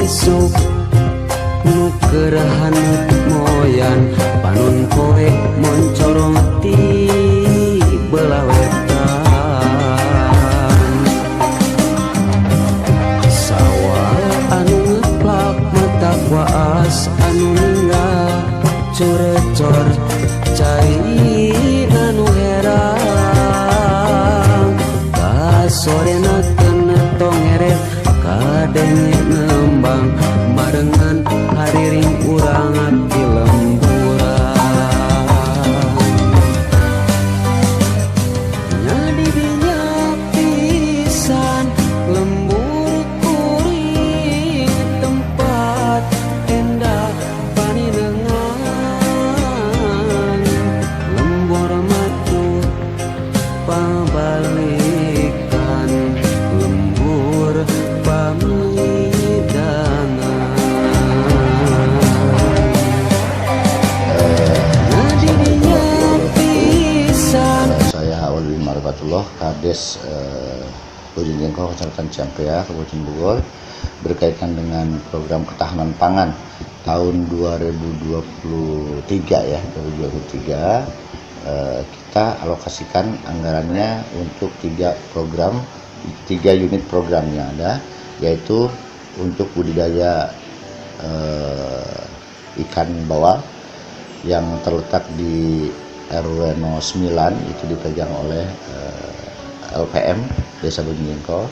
isuk nukerahan moyan panun poe moncoroti belawetan sawah anu ngeplak mata kuas anu ninggal curecor cai anu herang kasorena kena tongeret kadenge ngembang barengan hariring urang di lemburan nyadi binyak pisan lembur kuring tempat endah paninengan lembur matu pabalikan lembur pamidangan nyadi binyak pisan. Saya Awaludin Marifatullah, Kades Bojong Jengkol, Kecamatan Ciampea, Kabupaten Bogor, berkaitan dengan program ketahanan pangan tahun 2023 ya, 2023 kita alokasikan anggarannya untuk 3 unit program yang ada, yaitu untuk budidaya ikan bawal yang terletak di RW 09 itu dipegang oleh LPM Desa Bojong Jengkol.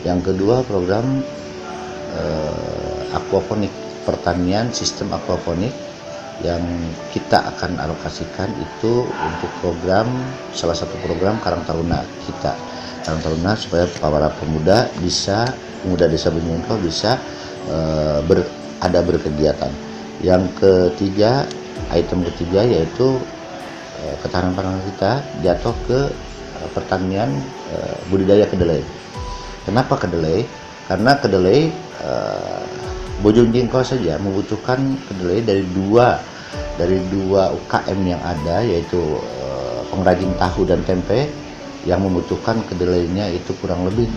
Yang kedua program aquaponik, pertanian sistem aquaponik yang kita akan alokasikan itu untuk program, salah satu program Karang Taruna kita, Karang Taruna, supaya para pemuda Desa Bojong Jengkol bisa berkegiatan. Yang ketiga, item ketiga yaitu ketahanan pangan kita jatuh ke pertanian budidaya kedelai. Kenapa kedelai? Karena kedelai Bojong Jengkol saja membutuhkan kedelai dari dua UKM yang ada, yaitu pengrajin tahu dan tempe yang membutuhkan kedelainya itu kurang lebih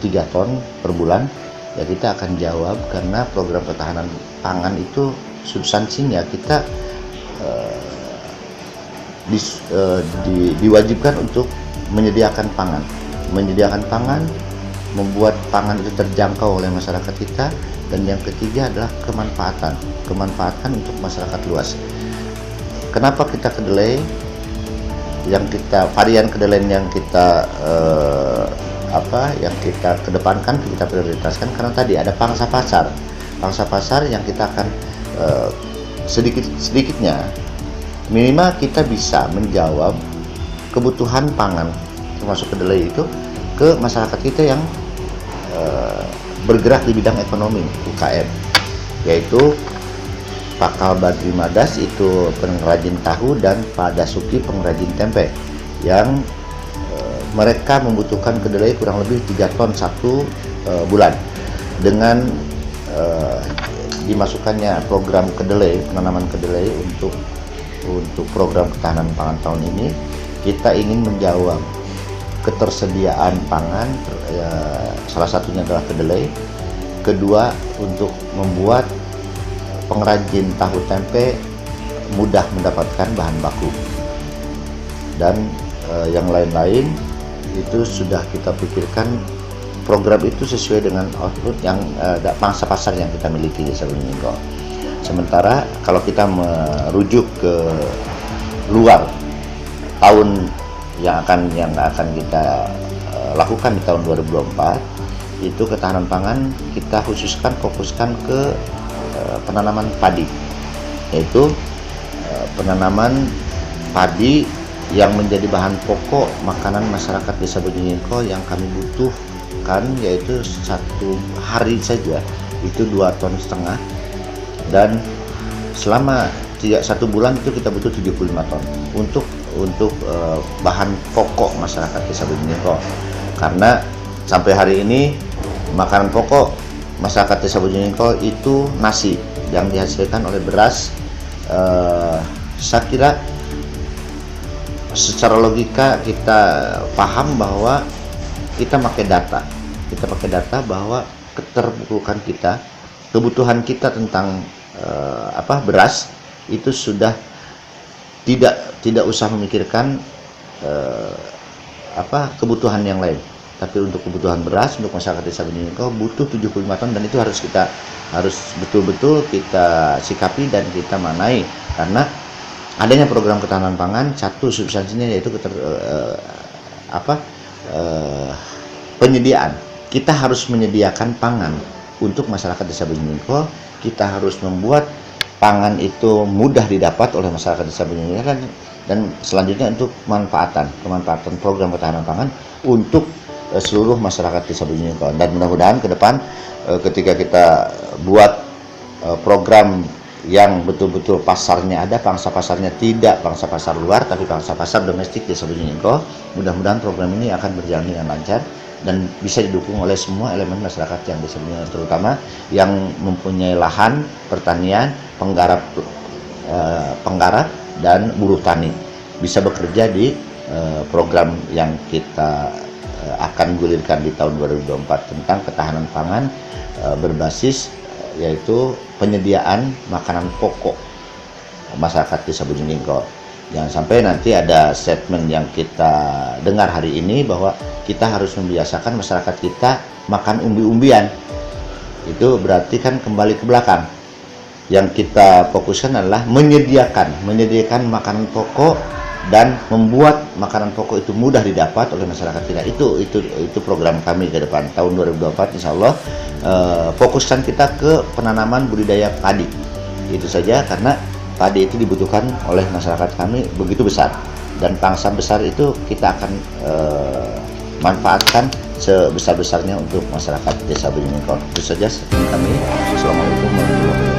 3 ton per bulan. Ya, kita akan jawab karena program ketahanan pangan itu substansinya kita diwajibkan untuk menyediakan pangan, membuat pangan itu terjangkau oleh masyarakat kita. Dan yang ketiga adalah kemanfaatan untuk masyarakat luas. Kenapa kita kedelai? Varian kedelai yang kita kedepankan, kita prioritaskan karena tadi ada pangsa pasar yang kita akan sedikitnya minimal kita bisa menjawab kebutuhan pangan termasuk kedelai itu ke masyarakat kita yang bergerak di bidang ekonomi UKM, yaitu Pakal Badri Madas itu pengrajin tahu dan Pak Dasuki pengrajin tempe yang mereka membutuhkan kedelai kurang lebih 3 ton 1 bulan. Dengan dimasukkannya program kedelai, penanaman kedelai untuk program ketahanan pangan tahun ini, kita ingin menjawab ketersediaan pangan, salah satunya adalah kedelai. Kedua, untuk membuat pengrajin tahu tempe mudah mendapatkan bahan baku. Dan yang lain-lain itu sudah kita pikirkan, program itu sesuai dengan output yang pangsa pasar yang kita miliki di Desa Bojong Jengkol. Sementara kalau kita merujuk ke luar tahun yang akan kita lakukan di tahun 2024, itu ketahanan pangan kita fokuskan ke penanaman padi, yaitu penanaman padi yang menjadi bahan pokok makanan masyarakat Desa Bojong Jengkol yang kami butuhkan, yaitu 1 hari saja itu 2,5 ton, dan selama 1 bulan itu kita butuh 75 ton untuk bahan pokok masyarakat Desa Bojong Jengkol. Karena sampai hari ini makanan pokok masyarakat Desa Bojong Jengkol itu nasi yang dihasilkan oleh beras. Saya kira secara logika kita paham bahwa kita pakai data bahwa keterpurukan kita kebutuhan kita tentang beras itu sudah tidak usah memikirkan kebutuhan yang lain, tapi untuk kebutuhan beras untuk masyarakat Desa Benyeniko butuh 75 ton, dan itu harus betul-betul kita sikapi dan kita manai, karena adanya program ketahanan pangan, satu substansinya yaitu penyediaan. Kita harus menyediakan pangan untuk masyarakat Desa Benyeniko. Kita harus membuat pangan itu mudah didapat oleh masyarakat Desa Benyeniko, dan selanjutnya untuk kemanfaatan program ketahanan pangan untuk seluruh masyarakat Desa Benyeniko. Dan mudah-mudahan ke depan ketika kita buat program yang betul-betul pasarnya ada, pangsa pasarnya tidak pangsa pasar luar tapi pangsa pasar domestik Desa Benyeniko, mudah-mudahan program ini akan berjalan dengan lancar dan bisa didukung oleh semua elemen masyarakat yang Desa Benyeniko, terutama yang mempunyai lahan pertanian, penggarap dan buruh tani, bisa bekerja di program yang kita akan gulirkan di tahun 2024 tentang ketahanan pangan berbasis yaitu penyediaan makanan pokok masyarakat Desa Benyeniko. Jangan sampai nanti ada statement yang kita dengar hari ini bahwa kita harus membiasakan masyarakat kita makan umbi-umbian. Itu berarti kan kembali ke belakang. Yang kita fokuskan adalah menyediakan makanan pokok dan membuat makanan pokok itu mudah didapat oleh masyarakat kita. Itu program kami ke depan tahun 2024, insya Allah fokuskan kita ke penanaman budidaya padi. Itu saja, karena padi itu dibutuhkan oleh masyarakat kami begitu besar, dan pangsa besar itu kita akan manfaatkan sebesar-besarnya untuk masyarakat Desa Benyeniko. Itu saja kami. Assalamualaikum warahmatullahi wabarakatuh.